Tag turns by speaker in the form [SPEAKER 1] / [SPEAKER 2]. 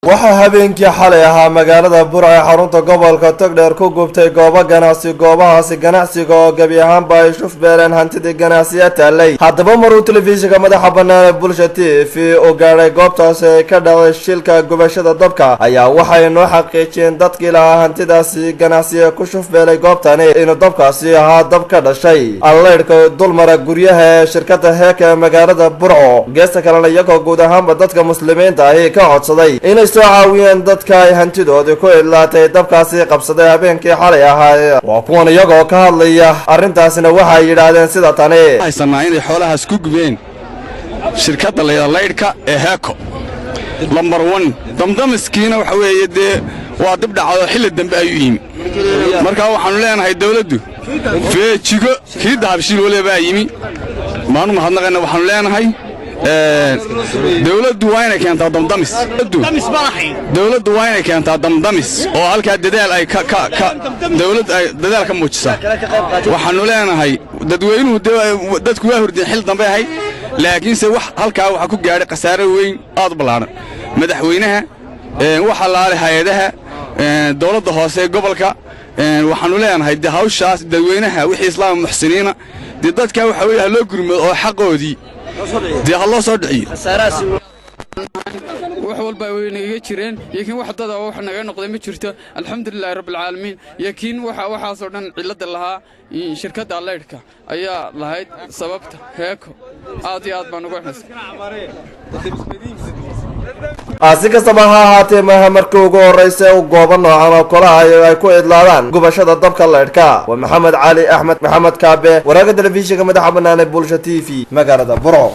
[SPEAKER 1] waxaa habeenkii xalay ahaa magaalada Burco ee xarunta gobolka Togdheer ku gubtay goobo ganacsi. goobahaasi ganacsiga oo gabi ahaanba ay shuf beeleen hantidii ganacsiga taalay. haddaba maruu telefishinka madaxa bannaan ee Bulsha TV oo gaaray goobtaasi ay ka dhacday shilka gubashada dabka ayaa waxay noo xaqiijiyeen dadkii lahaa hantidaasi ganacsiga ku shuf beelay goobtani inuu dabkaasi ahaa dab ka dhashay alleydhka dulmara guryaha ee shirkadda heeka ee magaalada Burco. geesta kalena iyagoo guud ahaanba dadka muslimiinta ahi ka codsaday inay soo caawiyeen dadka ay hantidoodii ku idlaatay dabkaasi qabsaday habeenkii xalay ahaa. waa kuwan iyagoo ka hadlaya arrintaasina waxay yidhaahdeen sida tani:
[SPEAKER 2] haysanaa inay xoolahaas ku gubeen shirkadda leydhka ee heeko lambar 1 damdamiskiina waxa weeye dee waa dib dhacdo xilli dambe ayuu yimi. markaa waxaanu leenahay dawladdu feejigo kii dahabshiil waliba baa yimi maanu mahadnaqayna. waxaanu leenahay dawladdu waa inay keentaa damdamis. dawladdu waa inay keentaa damdamis oo halkaa dadaal ay dawladdu ay dadaal ka muujisaa. waxaanu leenahay dadweynuhu dadku waa hurdeen xil dambe ahayd, laakiinse wax halkaa waxa ku gaadhay khasaare weyn aad u ballaaran. madaxweynaha waxa laale hay'adaha dawladda hoose gobolka waxaanu leenahay de hawshaas dadweynaha wixii islaam muxsiniina de dadka waxa weeye loo gurmado oo xaqoodii dee ha loo soo dhiciyo.
[SPEAKER 3] wax walba way naga jireen, laakiin wax dad wax naga noqday ma jirto. alxamdulillaah rabbil caalamiin. laakiin waxa soo dhan cilad lahaa shirkadda leydhka ayaa lahayd sababta heeko aad iyo aad baan ugu xisay.
[SPEAKER 1] si kastaba ha ahaatee maaha markii ugu horreysay u goobo noocan oo kale ay ku idlaadaan gubashada dabka leydhka. waa maxamed cali axmed maxamed kaabe, wararka telefishinka madaxa bannaan ee Bulsha TV magaalada Burco.